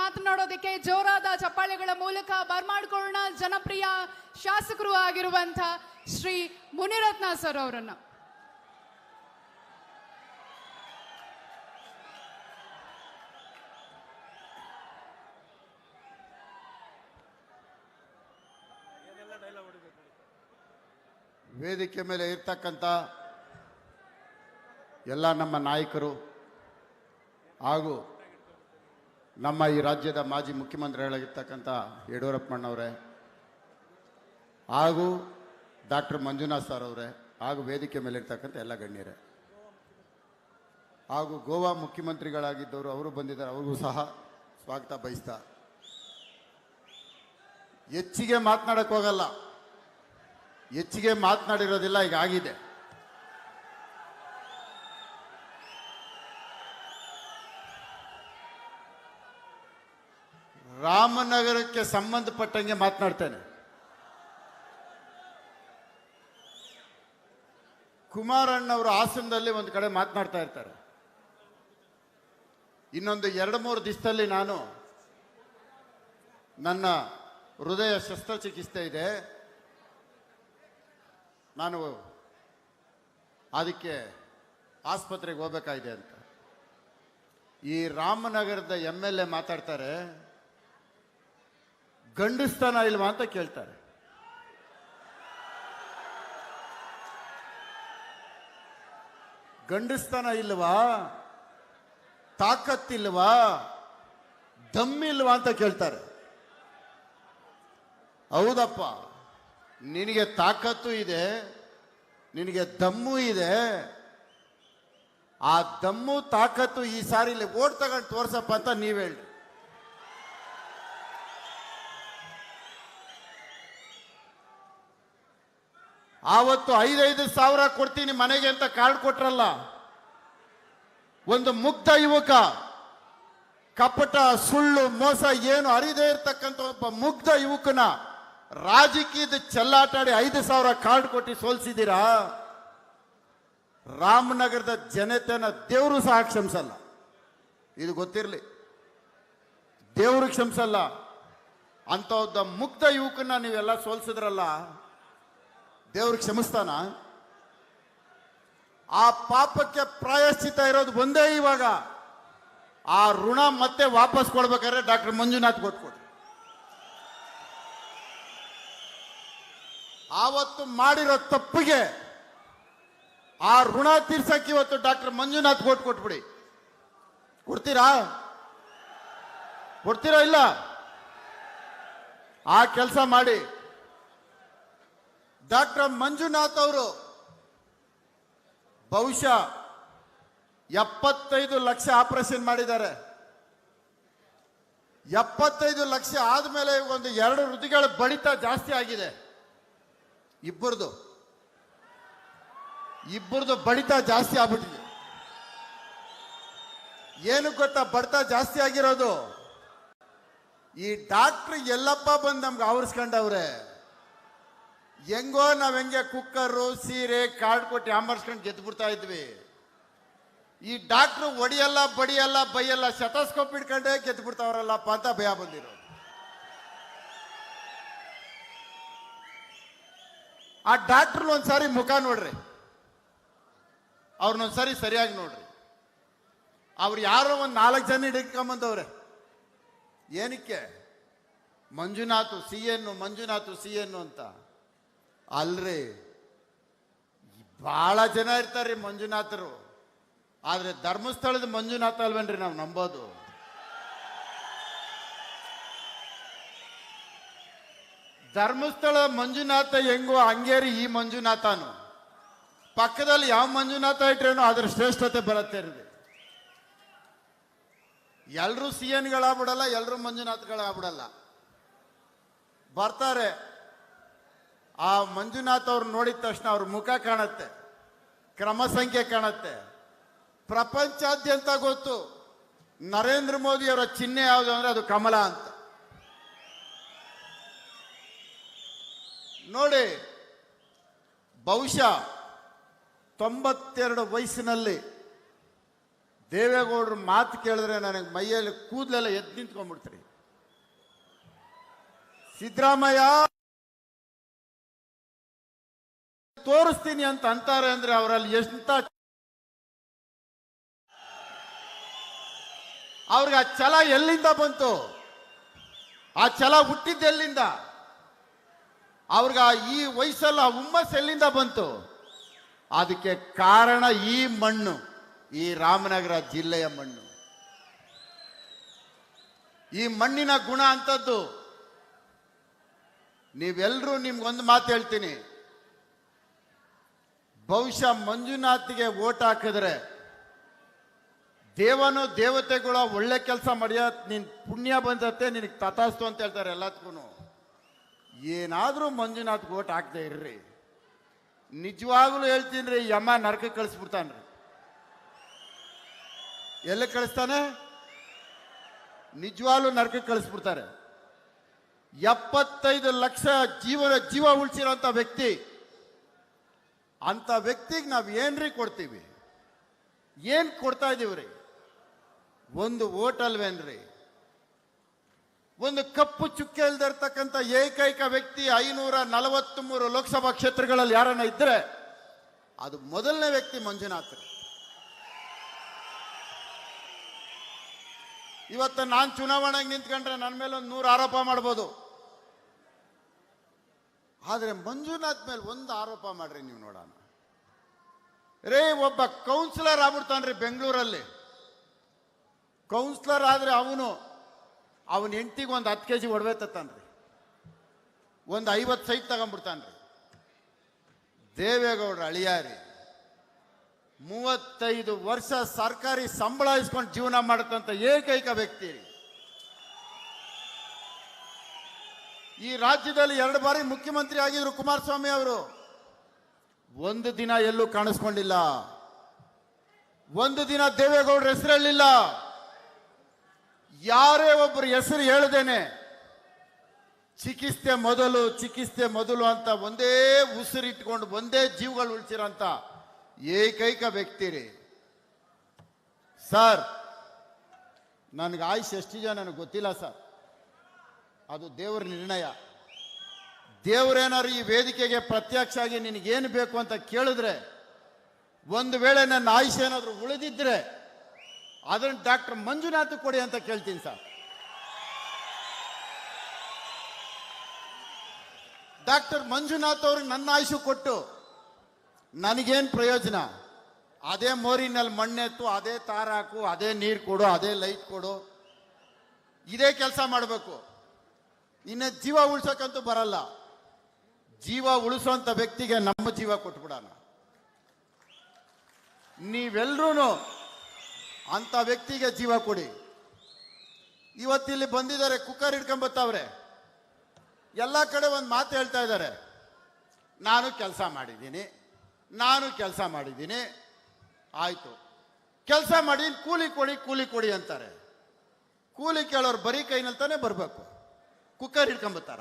ಮಾತನಾಡೋದಕ್ಕೆ ಜೋರಾದ ಚಪ್ಪಾಳೆಗಳ ಮೂಲಕ ಬರ್ಮಾಡ್ಕೊಳ್ಳೋಣ ಜನಪ್ರಿಯ ಶಾಸಕರು ಆಗಿರುವಂತ ಶ್ರೀ ಮುನಿರತ್ನ ಸರ್ ಅವರನ್ನ. ವೇದಿಕೆ ಮೇಲೆ ಇರ್ತಕ್ಕಂಥ ಎಲ್ಲ ನಮ್ಮ ನಾಯಕರು ಹಾಗೂ ನಮ್ಮ ಈ ರಾಜ್ಯದ ಮಾಜಿ ಮುಖ್ಯಮಂತ್ರಿಗಳಾಗಿರ್ತಕ್ಕಂಥ ಯಡಿಯೂರಪ್ಪಣ್ಣವರೇ ಹಾಗೂ ಡಾಕ್ಟರ್ ಮಂಜುನಾಥ್ ಸರ್ ಅವರೇ ಹಾಗೂ ವೇದಿಕೆ ಮೇಲೆ ಇರ್ತಕ್ಕಂಥ ಎಲ್ಲ ಗಣ್ಯರೇ ಹಾಗೂ ಗೋವಾ ಮುಖ್ಯಮಂತ್ರಿಗಳಾಗಿದ್ದವರು ಅವರು ಬಂದಿದ್ದಾರೆ, ಅವ್ರಿಗೂ ಸಹ ಸ್ವಾಗತ ಬಯಸ್ತಾ. ಹೆಚ್ಚಿಗೆ ಮಾತನಾಡಕ್ಕೆ ಹೋಗಲ್ಲ, ಹೆಚ್ಚಿಗೆ ಮಾತನಾಡಿರೋದಿಲ್ಲ, ಈಗ ಆಗಿದೆ. ರಾಮನಗರಕ್ಕೆ ಸಂಬಂಧಪಟ್ಟಂಗೆ ಮಾತನಾಡ್ತೇನೆ. ಕುಮಾರಣ್ಣವರು ಹಾಸನದಲ್ಲಿ ಒಂದು ಕಡೆ ಮಾತನಾಡ್ತಾ ಇರ್ತಾರೆ. ಇನ್ನೊಂದು 2-3 ದಿವಸದಲ್ಲಿ ನಾನು ನನ್ನ ಹೃದಯ ಶಸ್ತ್ರಚಿಕಿತ್ಸೆ ಇದೆ, ನಾನು ಅದಕ್ಕೆ ಆಸ್ಪತ್ರೆಗೆ ಹೋಗಬೇಕಾಗಿದೆ ಅಂತ ಈ ರಾಮನಗರದ MLA ಮಾತಾಡ್ತಾರೆ. ಗಂಡಸ್ತಾನ ಇಲ್ವಾ ಅಂತ ಕೇಳ್ತಾರೆ. ಗಂಡಸ್ತಾನ ಇಲ್ವಾ, ತಾಕತ್ತಿಲ್ವಾ, ದಮ್ಮಿಲ್ವಾ ಅಂತ ಕೇಳ್ತಾರೆ. ಹೌದಪ್ಪ, ನಿನಗೆ ತಾಕತ್ತು ಇದೆ, ನಿನಗೆ ದಮ್ಮು ಇದೆ. ಆ ದಮ್ಮು ತಾಕತ್ತು ಈ ಸಾರಿ ಇಲ್ಲಿ ಓಟ್ ತಗೊಂಡು ತೋರ್ಸಪ್ಪ ಅಂತ ನೀವ್ ಹೇಳಿ. ಆವತ್ತು 5-5 ಸಾವಿರ ಕೊಡ್ತೀನಿ ಮನೆಗೆ ಅಂತ ಕಾರ್ಡ್ ಕೊಟ್ರಲ್ಲ, ಒಂದು ಮುಗ್ಧ ಯುವಕ, ಕಪಟ ಸುಳ್ಳು ಮೋಸ ಏನು ಅರಿದೇ ಇರ್ತಕ್ಕಂಥ ಒಬ್ಬ ಮುಗ್ಧ ಯುವಕನ ರಾಜಕೀಯದ ಚೆಲ್ಲಾಟಾಡಿ 5,000 ಕಾರ್ಡ್ ಕೊಟ್ಟು ಸೋಲ್ಸಿದ್ದೀರಾ. ರಾಮನಗರದ ಜನತೆನ ದೇವರು ಸಹ ಕ್ಷಮಿಸಲ್ಲ, ಇದು ಗೊತ್ತಿರಲಿ. ದೇವರು ಕ್ಷಮಿಸಲ್ಲ. ಅಂತ ಒಬ್ಬ ಮುಗ್ಧ ಯುವಕನ ನೀವೆಲ್ಲ ಸೋಲ್ಸಿದ್ರಲ್ಲ, ದೇವ್ರಿಗೆ ಕ್ಷಮಿಸ್ತಾನ? ಆ ಪಾಪಕ್ಕೆ ಪ್ರಾಯಶ್ಚಿತ ಇರೋದು ಒಂದೇ. ಇವಾಗ ಆ ಋಣ ಮತ್ತೆ ವಾಪಸ್ ಕೊಡ್ಬೇಕಾದ್ರೆ ಡಾಕ್ಟರ್ ಮಂಜುನಾಥ್ ಕೊಟ್ಕೊಡಿ. ಆವತ್ತು ಮಾಡಿರೋ ತಪ್ಪಿಗೆ ಆ ಋಣ ತೀರ್ಸಕ್ಕೆ ಇವತ್ತು ಡಾಕ್ಟರ್ ಮಂಜುನಾಥ್ ಕೊಟ್ಬಿಡಿ. ಕೊಡ್ತೀರಾ? ಕೊಡ್ತೀರಾ? ಇಲ್ಲ, ಆ ಕೆಲಸ ಮಾಡಿ. ಡಾಕ್ಟರ್ ಮಂಜುನಾಥ್ ಅವರು ಬಹುಶಃ 75 ಲಕ್ಷ ಆಪರೇಷನ್ ಮಾಡಿದ್ದಾರೆ. 75 ಲಕ್ಷ ಆದ್ಮೇಲೆ ಒಂದು 2 ಹೃದಯಗಳ ಬಡಿತ ಜಾಸ್ತಿ ಆಗಿದೆ. ಇಬ್ಬರದು ಬಡಿತ ಜಾಸ್ತಿ ಆಗ್ಬಿಟ್ಟಿದೆ. ಏನು ಗೊತ್ತಾ ಬಡಿತ ಜಾಸ್ತಿ ಆಗಿರೋದು? ಈ ಡಾಕ್ಟರ್ ಎಲ್ಲಪ್ಪ ಬಂದು ನಮ್ಗೆ ಆವರಿಸ್ಕೊಂಡವ್ರೆ. ಹೆಂಗೋ ನಾವ್ ಹೆಂಗೆ ಕುಕ್ಕರು ಸೀರೆ ಕಾರ್ಡ್ ಕೊಟ್ಟು ಆಮರ್ಸ್ಕೊಂಡು ಗೆದ್ದು ಬಿಡ್ತಾ ಇದ್ವಿ. ಈ ಡಾಕ್ಟ್ರು ಒಡಿಯಲ್ಲ ಬಡಿಯಲ್ಲ ಬೈಯಲ್ಲ, ಶತಸ್ಕೋಪ್ ಇಟ್ಕೊಂಡೇ ಗೆದ್ದು ಬಿಡ್ತಾವ್ರಲ್ಲಪ್ಪ ಅಂತ ಭಯ ಬಂದಿರೋ. ಆ ಡಾಕ್ಟ್ರ್ ಒಂದ್ಸಾರಿ ಮುಖ ನೋಡ್ರಿ, ಅವ್ರನ್ನೊಂದ್ಸಾರಿ ಸರಿಯಾಗಿ ನೋಡ್ರಿ. ಅವ್ರು ಯಾರೋ ಒಂದು 4 ಜನ ಹಿಡ್ಕೊಂಬಂದವ್ರೆ. ಏನಕ್ಕೆ? ಮಂಜುನಾಥ್ CN, ಮಂಜುನಾಥ್ CN ಅಂತ. ಅಲ್ರಿ, ಬಹಳ ಜನ ಇರ್ತಾರ್ರಿ ಮಂಜುನಾಥರು, ಆದ್ರೆ ಧರ್ಮಸ್ಥಳದ ಮಂಜುನಾಥ ಅಲ್ವೇನ್ರಿ ನಾವು ನಂಬೋದು? ಧರ್ಮಸ್ಥಳ ಮಂಜುನಾಥ ಹೆಂಗೋ ಹಂಗೇರಿ ಈ ಮಂಜುನಾಥನು. ಪಕ್ಕದಲ್ಲಿ ಯಾವ ಮಂಜುನಾಥ ಇಟ್ರೇನೋ ಅದ್ರ ಶ್ರೇಷ್ಠತೆ ಬರುತ್ತೆ ಇರಲಿ. ಎಲ್ರೂ CNಗಳಾಗ್ಬಿಡಲ್ಲ, ಎಲ್ರೂ ಮಂಜುನಾಥ್ಗಳಾಗ್ಬಿಡಲ್ಲ. ಬರ್ತಾರೆ, ಆ ಮಂಜುನಾಥ್ ಅವ್ರು ನೋಡಿದ ತಕ್ಷಣ ಅವ್ರ ಮುಖ ಕಾಣುತ್ತೆ, ಕ್ರಮ ಸಂಖ್ಯೆ ಕಾಣುತ್ತೆ. ಪ್ರಪಂಚಾದ್ಯಂತ ಗೊತ್ತು ನರೇಂದ್ರ ಮೋದಿ ಅವರ ಚಿಹ್ನೆ ಯಾವುದು ಅಂದ್ರೆ ಅದು ಕಮಲ ಅಂತ. ನೋಡಿ, ಬಹುಶಃ 92 ವಯಸ್ಸಿನಲ್ಲಿ ದೇವೇಗೌಡರು ಮಾತು ಕೇಳಿದ್ರೆ ನನಗೆ ಮೈಯಲ್ಲಿ ಕೂದಲೆಲ್ಲ ಎದ್ದು ನಿಂತ್ಕೊಂಡ್ಬಿಡ್ತೀರಿ. ಸಿದ್ದರಾಮಯ್ಯ ತೋರಿಸ್ತೀನಿ ಅಂತ ಅಂತಾರೆ ಅಂದ್ರೆ ಅವರಲ್ಲಿ ಎಂತ ಅವ್ರಿಗೆ ಆ ಛಲ ಎಲ್ಲಿಂದ ಬಂತು? ಆ ಛಲ ಹುಟ್ಟಿದ್ದು ಎಲ್ಲಿಂದ? ಅವ್ರಿಗೆ ಈ ವಯಸ್ಸಲ್ಲ ಹುಮ್ಮಸ್ ಎಲ್ಲಿಂದ ಬಂತು? ಅದಕ್ಕೆ ಕಾರಣ ಈ ಮಣ್ಣು, ಈ ರಾಮನಗರ ಜಿಲ್ಲೆಯ ಮಣ್ಣು. ಈ ಮಣ್ಣಿನ ಗುಣ ಅಂತದ್ದು. ನೀವೆಲ್ಲರೂ ನಿಮ್ಗೊಂದು ಮಾತು ಹೇಳ್ತೀನಿ, ಬಹುಶಃ ಮಂಜುನಾಥ್ಗೆ ಓಟ್ ಹಾಕಿದ್ರೆ ದೇವನು ದೇವತೆಗಳ ಒಳ್ಳೆ ಕೆಲಸ ಮಾಡಿಯ ನಿನ್ ಪುಣ್ಯ ಬಂದತ್ತೆ, ನಿನಗೆ ತಥಾಸ್ತು ಅಂತ ಹೇಳ್ತಾರೆ ಎಲ್ಲದಕ್ಕೂ. ಏನಾದರೂ ಮಂಜುನಾಥ್ಗೆ ಓಟ್ ಹಾಕದೆ ಇರ್ರಿ, ನಿಜವಾಗ್ಲೂ ಹೇಳ್ತೀನಿ ರೀ, ಯಮ ನರಕಕ್ಕೆ ಕಳಿಸ್ಬಿಡ್ತಾನ್ರಿ. ಎಲ್ಲಿ ಕಳಿಸ್ತಾನೆ? ನಿಜವಾಗ್ಲೂ ನರಕಕ್ಕೆ ಕಳಿಸ್ಬಿಡ್ತಾರೆ. 75 ಲಕ್ಷ ಜೀವ ಉಳಿಸಿರೋಂಥ ವ್ಯಕ್ತಿ, ಅಂತ ವ್ಯಕ್ತಿಗೆ ನಾವು ಏನ್ರಿ ಕೊಡ್ತೀವಿ? ಏನ್ ಕೊಡ್ತಾ ಇದೀವ್ರಿ? ಒಂದು ಓಟ್ ಅಲ್ವೇನ್ರಿ? ಒಂದು ಕಪ್ಪು ಚುಕ್ಕೆ ಇಲ್ದಿರ್ತಕ್ಕಂಥ ಏಕೈಕ ವ್ಯಕ್ತಿ 543 ಲೋಕಸಭಾ ಕ್ಷೇತ್ರಗಳಲ್ಲಿ ಯಾರನ್ನ ಇದ್ರೆ ಅದು ಮೊದಲನೇ ವ್ಯಕ್ತಿ ಮಂಜುನಾಥ್. ಇವತ್ತು ನಾನು ಚುನಾವಣೆಗೆ ನಿಂತ್ಕೊಂಡ್ರೆ ನನ್ನ ಮೇಲೆ ಒಂದು 100 ಆರೋಪ ಮಾಡ್ಬೋದು. ಆದ್ರೆ ಮಂಜುನಾಥ್ ಮೇಲೆ ಒಂದು ಆರೋಪ ಮಾಡ್ರಿ ನೀವು ನೋಡೋಣ. ರೇ, ಒಬ್ಬ ಕೌನ್ಸಿಲರ್ ಆಗ್ಬಿಡ್ತಾನ್ರಿ ಬೆಂಗಳೂರಲ್ಲಿ. ಕೌನ್ಸಿಲರ್ ಆದ್ರೆ ಅವನ ಹೆಂಡತಿಗೆ ಒಂದು 10 kg ಒಡವೆ ತತ್ತಾನ್ರಿ, ಒಂದು 50 ಸೈಟ್ ತಗೊಂಡ್ಬಿಡ್ತಾನ್ರಿ. ದೇವೇಗೌಡರ ಅಳಿಯಾರಿ 35 ವರ್ಷ ಸರ್ಕಾರಿ ಸಂಬಳ ಇಸ್ಕೊಂಡು ಜೀವನ ಮಾಡತಂತ ಏಕೈಕ ವ್ಯಕ್ತಿ. ಈ ರಾಜ್ಯದಲ್ಲಿ 2 ಬಾರಿ ಮುಖ್ಯಮಂತ್ರಿ ಆಗಿದ್ರು ಕುಮಾರಸ್ವಾಮಿ ಅವರು. ಒಂದು ದಿನ ಎಲ್ಲೂ ಕಾಣಿಸ್ಕೊಂಡಿಲ್ಲ, ಒಂದು ದಿನ ದೇವೇಗೌಡರ ಹೆಸರು ಹೇಳಿಲ್ಲ. ಯಾರೇ ಒಬ್ಬರು ಹೆಸರು ಹೇಳದೇನೆ ಚಿಕಿತ್ಸೆ ಮೊದಲು ಅಂತ ಒಂದೇ ಉಸಿರಿಟ್ಕೊಂಡು ಒಂದೇ ಜೀವಗಳು ಉಳಿಸಿರಂತ ಏಕೈಕ ವ್ಯಕ್ತಿ ರೀ. ಸರ್, ನನಗೆ ಆಯುಷ್ ಎಷ್ಟಿದೆ ನನಗೆ ಗೊತ್ತಿಲ್ಲ ಸರ್, ಅದು ದೇವರ ನಿರ್ಣಯ. ದೇವರೇನಾದ್ರು ಈ ವೇದಿಕೆಗೆ ಪ್ರತ್ಯಕ್ಷ ಆಗಿ ನಿನಗೇನು ಬೇಕು ಅಂತ ಕೇಳಿದ್ರೆ, ಒಂದು ವೇಳೆ ನನ್ನ ಆಯುಷ್ ಏನಾದರೂ ಉಳಿದಿದ್ರೆ ಅದನ್ನು ಡಾಕ್ಟರ್ ಮಂಜುನಾಥ್ ಕೊಡಿ ಅಂತ ಕೇಳ್ತೀನಿ ಸರ್. ಡಾಕ್ಟರ್ ಮಂಜುನಾಥ್ ಅವ್ರಿಗೆ ನನ್ನ ಆಯುಷು ಕೊಟ್ಟು ನನಗೇನು ಪ್ರಯೋಜನ? ಅದೇ ಮೋರಿನಲ್ಲಿ ಮಣ್ಣೆತ್ತು, ಅದೇ ತಾರಾಕು, ಅದೇ ನೀರು ಕೊಡು, ಅದೇ ಲೈಟ್ ಕೊಡು, ಇದೇ ಕೆಲಸ ಮಾಡಬೇಕು. ಇನ್ನು ಜೀವ ಉಳಿಸೋಕ್ಕಂತೂ ಬರಲ್ಲ. ಜೀವ ಉಳಿಸೋಂಥ ವ್ಯಕ್ತಿಗೆ ನಮ್ಮ ಜೀವ ಕೊಟ್ಬಿಡೋಣ. ನೀವೆಲ್ಲರೂ ಅಂತ ವ್ಯಕ್ತಿಗೆ ಜೀವ ಕೊಡಿ. ಇವತ್ತಿಲ್ಲಿ ಬಂದಿದ್ದಾರೆ, ಕುಕ್ಕರ್ ಹಿಡ್ಕೊಂಬತ್ತವ್ರೆ, ಎಲ್ಲ ಕಡೆ ಒಂದು ಮಾತು ಹೇಳ್ತಾ ಇದ್ದಾರೆ, ನಾನು ಕೆಲಸ ಮಾಡಿದ್ದೀನಿ. ಆಯ್ತು, ಕೆಲಸ ಮಾಡಿ ಕೂಲಿ ಕೊಡಿ ಅಂತಾರೆ. ಕೂಲಿ ಕೇಳೋರು ಬರೀ ಕೈನಲ್ಲಿ ತಾನೇ ಬರಬೇಕು, ಕುಕ್ಕರ್ ಹಿಡ್ಕೊಂಬತ್ತಾರ?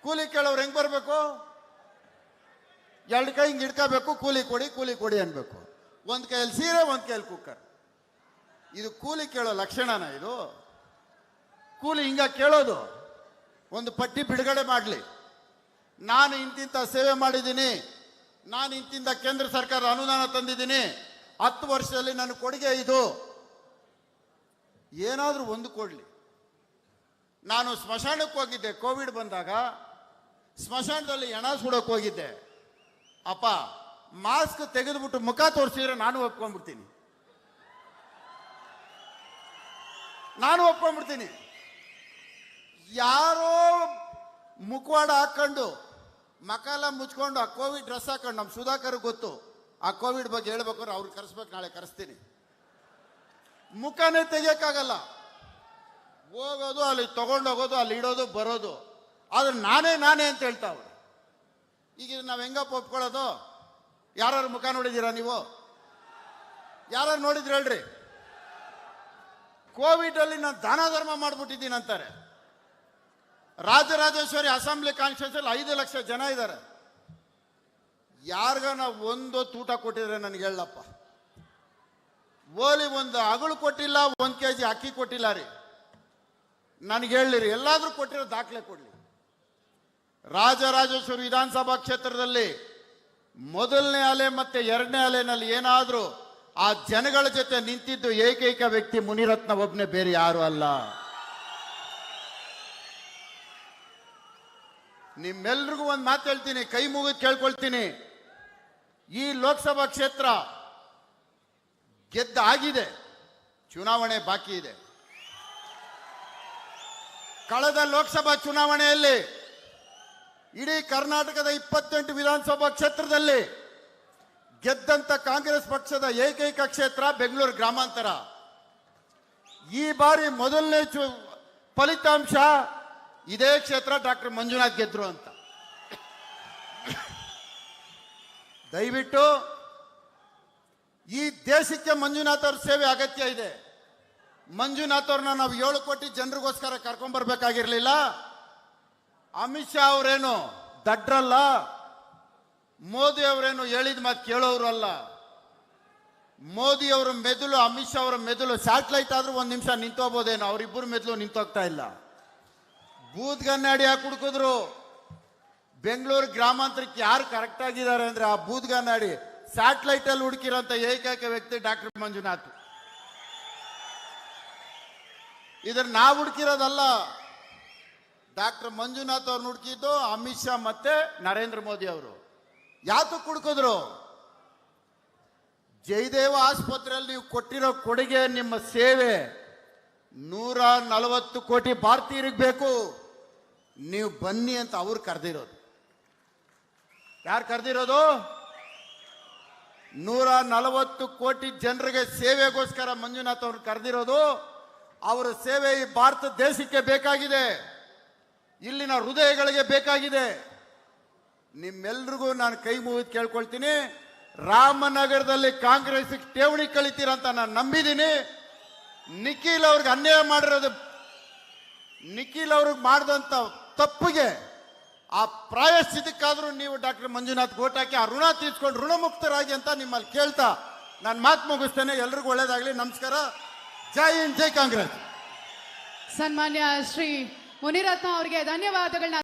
ಕೂಲಿ ಕೇಳೋರು ಹೆಂಗ್ ಬರಬೇಕು? 2 ಕೈ ಹಿಂಗೆ ಹಿಡ್ಕೋಬೇಕು, ಕೂಲಿ ಕೊಡಿ ಅನ್ಬೇಕು. ಒಂದು ಕೈಯಲ್ಲಿ ಸೀರೆ, ಒಂದು ಕೈಯಲ್ಲಿ ಕುಕ್ಕರ್. ಇದು ಕೂಲಿ ಕೇಳೋ ಲಕ್ಷಣನ? ಇದು ಕೂಲಿ ಹಿಂಗ ಕೇಳೋದು? ಒಂದು ಪಟ್ಟಿ ಬಿಡುಗಡೆ ಮಾಡಲಿ, ನಾನು ಇಂತಿಂತ ಸೇವೆ ಮಾಡಿದ್ದೀನಿ, ನಾನು ಇಂತಿಂತ ಕೇಂದ್ರ ಸರ್ಕಾರ ಅನುದಾನ ತಂದಿದ್ದೀನಿ, 10 ವರ್ಷದಲ್ಲಿ ನನ್ನ ಕೊಡುಗೆ ಇದು, ಏನಾದರೂ ಒಂದು ಕೊಡಲಿ. ನಾನು ಸ್ಮಶಾನಕ್ಕೆ ಹೋಗಿದ್ದೆ, ಕೋವಿಡ್ ಬಂದಾಗ ಸ್ಮಶಾನದಲ್ಲಿ ಹೆಣ ಸುಡೋಕೆ ಹೋಗಿದ್ದೆ. ಅಪ್ಪ, ಮಾಸ್ಕ್ ತೆಗೆದುಬಿಟ್ಟು ಮುಖ ತೋರಿಸಿದ್ರೆ ನಾನು ಒಪ್ಕೊಂಡ್ಬಿಡ್ತೀನಿ. ಯಾರೋ ಮುಖವಾಡ ಹಾಕೊಂಡು ಮಕಾಲ ಮುಚ್ಕೊಂಡು ಆ ಕೋವಿಡ್ ಡ್ರೆಸ್ ಹಾಕೊಂಡು, ನಮ್ಮ ಸುಧಾಕರ್ ಗೊತ್ತು ಆ ಕೋವಿಡ್ ಬಗ್ಗೆ ಹೇಳ್ಬೇಕಾದ್ರೆ ಅವ್ರಿಗೆ ಕರೆಸ್ಬೇಕು, ನಾಳೆ ಕರೆಸ್ತೀನಿ. ಮುಖನೇ ತೆಗಿಯಕ್ಕಾಗಲ್ಲ, ಹೋಗೋದು ಅಲ್ಲಿ ತಗೊಂಡೋಗೋದು, ಅಲ್ಲಿ ಇಡೋದು ಬರೋದು. ಆದ್ರೆ ನಾನೇ ಅಂತ ಹೇಳ್ತಾವ್ರೆ. ಈಗ ನಾವು ಹೆಂಗಪ್ಪ ಒಪ್ಕೊಳ್ಳೋದು? ಯಾರು ಮುಖ ನೋಡಿದ್ದೀರಾ ನೀವು? ಯಾರು ನೋಡಿದ್ರಿ ಹೇಳ್ರಿ? ಕೋವಿಡ್ ಅಲ್ಲಿ ನಾನು ದಾನ ಧರ್ಮ ಮಾಡ್ಬಿಟ್ಟಿದ್ದೀನಿ ಅಂತಾರೆ. ರಾಜರಾಜೇಶ್ವರಿ ಅಸೆಂಬ್ಲಿ ಕಾನ್ಸ್ಟಿಟ್ಯೂನ್ಸಿಯಲ್ಲಿ 5 ಲಕ್ಷ ಜನ ಇದ್ದಾರೆ. ಯಾರಿಗಾನ ಒಂದು ಊಟ ಕೊಟ್ಟಿದ್ರೆ ನನಗೆ ಹೇಳಪ್ಪ. ಓಲಿ ಒಂದು ಅಗಳು ಕೊಟ್ಟಿಲ್ಲ, 1 kg ಅಕ್ಕಿ ಕೊಟ್ಟಿಲ್ಲ ರೀ, ನನಗೆ ಹೇಳಿರಿ. ಎಲ್ಲಾದ್ರೂ ಕೊಟ್ಟಿರೋ ದಾಖಲೆ ಕೊಡ್ಲಿ. ರಾಜರಾಜೇಶ್ವರಿ ವಿಧಾನಸಭಾ ಕ್ಷೇತ್ರದಲ್ಲಿ ಮೊದಲನೇ ಅಲೆ ಮತ್ತೆ 2ನೇ ಅಲೆನಲ್ಲಿ ಏನಾದ್ರೂ ಆ ಜನಗಳ ಜೊತೆ ನಿಂತಿದ್ದು ಏಕೈಕ ವ್ಯಕ್ತಿ ಮುನಿರತ್ನ ಒಬ್ಬನೇ, ಬೇರೆ ಯಾರು ಅಲ್ಲ. ನಿಮ್ಮೆಲ್ರಿಗೂ ಒಂದು ಮಾತು ಹೇಳ್ತೀನಿ, ಕೈ ಮುಗಿದು ಕೇಳ್ಕೊಳ್ತೀನಿ. ಈ ಲೋಕಸಭಾ ಕ್ಷೇತ್ರ ಗೆದ್ದಾಗಿದೆ, ಚುನಾವಣೆ ಬಾಕಿ ಇದೆ. ಕಳೆದ ಲೋಕಸಭಾ ಚುನಾವಣೆಯಲ್ಲಿ ಇಡೀ ಕರ್ನಾಟಕದ 28 ವಿಧಾನಸಭಾ ಕ್ಷೇತ್ರದಲ್ಲಿ ಗೆದ್ದಂತ ಕಾಂಗ್ರೆಸ್ ಪಕ್ಷದ ಏಕೈಕ ಕ್ಷೇತ್ರ ಬೆಂಗಳೂರು ಗ್ರಾಮಾಂತರ. ಈ ಬಾರಿ ಮೊದಲನೇ ಫಲಿತಾಂಶ ಇದೇ ಕ್ಷೇತ್ರ ಡಾಕ್ಟರ್ ಮಂಜುನಾಥ್ ಗೆದ್ರು ಅಂತ. ದಯವಿಟ್ಟು ಈ ದೇಶಕ್ಕೆ ಮಂಜುನಾಥ್ ಅವ್ರ ಸೇವೆ ಅಗತ್ಯ ಇದೆ. ಮಂಜುನಾಥ್ ಅವ್ರನ್ನ ನಾವು 7 ಕೋಟಿ ಜನರಿಗೋಸ್ಕರ ಕರ್ಕೊಂಡ್ಬರ್ಬೇಕಾಗಿರ್ಲಿಲ್ಲ. ಅಮಿತ್ ಶಾ ಅವರೇನು ದಡ್ರಲ್ಲ, ಮೋದಿ ಅವರೇನು ಹೇಳಿದ ಮಾತು ಕೇಳೋರು ಅಲ್ಲ. ಮೋದಿ ಅವರ ಮೆದುಳು, ಅಮಿತ್ ಶಾ ಅವರ ಮೆದುಳು ಸ್ಯಾಟಲೈಟ್ ಆದ್ರೂ 1 ನಿಮಿಷ ನಿಂತೋಗ್ಬೋದೇನೋ, ಅವರಿಬ್ಬರು ಮೆದುಳು ನಿಂತೋಗ್ತಾ ಇಲ್ಲ. ಬೂದ್ಗನ್ನಡಿ ಹಾಕಿ ಹುಡುಕಿದ್ರು. ಬೆಂಗಳೂರು ಗ್ರಾಮಾಂತರಕ್ಕೆ ಯಾರು ಕರೆಕ್ಟ್ ಆಗಿದ್ದಾರೆ ಅಂದ್ರೆ ಆ ಬೂದ್ಗನ್ನಡಿ ಸ್ಯಾಟಲೈಟ್ ಅಲ್ಲಿ ಹುಡುಕಿರೋಂಥ ಏಕೈಕ ವ್ಯಕ್ತಿ ಡಾಕ್ಟರ್ ಮಂಜುನಾಥ್. ಇದ್ರ ನಾವು ಹುಡುಕಿರೋದಲ್ಲ, ಡಾಕ್ಟರ್ ಮಂಜುನಾಥ್ ಅವ್ರನ್ನ ಹುಡುಕಿದ್ದು ಅಮಿತ್ ಶಾ ಮತ್ತೆ ನರೇಂದ್ರ ಮೋದಿ ಅವರು. ಯಾತಕ್ಕೆ ಹುಡುಕಿದ್ರು? ಜಯದೇವ ಆಸ್ಪತ್ರೆಯಲ್ಲಿ ನೀವು ಕೊಟ್ಟಿರೋ ಕೊಡುಗೆ, ನಿಮ್ಮ ಸೇವೆ 140 ಕೋಟಿ ಭಾರತೀಯರಿಗೆ ಬೇಕು, ನೀವು ಬನ್ನಿ ಅಂತ ಅವ್ರು ಕರೆದಿರೋದು. ಯಾರು ಕರೆದಿರೋದು? 140 ಕೋಟಿ ಜನರಿಗೆ ಸೇವೆಗೋಸ್ಕರ ಮಂಜುನಾಥ್ ಅವ್ರು ಕರೆದಿರೋದು. ಅವರ ಸೇವೆ ಈ ಭಾರತ ದೇಶಕ್ಕೆ ಬೇಕಾಗಿದೆ, ಇಲ್ಲಿನ ಹೃದಯಗಳಿಗೆ ಬೇಕಾಗಿದೆ. ನಿಮ್ಮೆಲ್ರಿಗೂ ನಾನು ಕೈ ಮುಗಿದು ಕೇಳ್ಕೊಳ್ತೀನಿ, ರಾಮನಗರದಲ್ಲಿ ಕಾಂಗ್ರೆಸ್ ಠೇವಣಿ ಕಳಿತೀರಂತ ನಾನು ನಂಬಿದ್ದೀನಿ. ನಿಖಿಲ್ ಅವ್ರಿಗೆ ಅನ್ಯಾಯ ಮಾಡಿರೋದು, ನಿಖಿಲ್ ಅವ್ರಿಗೆ ಮಾಡಿದಂಥ ತಪ್ಪಿಗೆ ಆ ಪ್ರಾಯಶ್ಚಿತಕ್ಕಾದ್ರೂ ನೀವು ಡಾಕ್ಟರ್ ಮಂಜುನಾಥ್ ಓಟ್ ಹಾಕಿ ಆ ಋಣ ತೀರ್ಸ್ಕೊಂಡು ಋಣಮುಕ್ತರಾಗಿ ಅಂತ ನಿಮ್ಮಲ್ಲಿ ಕೇಳ್ತಾ ನಾನು ಮಾತು ಮುಗಿಸ್ತೇನೆ. ಎಲ್ರಿಗೂ ಒಳ್ಳೇದಾಗಲಿ. ನಮಸ್ಕಾರ. ಜೈ ಹಿಂದ್, ಜೈ ಕಾಂಗ್ರೆಸ್. ಸನ್ಮಾನ್ಯ ಶ್ರೀ ಮುನಿರತ್ನ ಅವರಿಗೆ ಧನ್ಯವಾದಗಳನ್ನ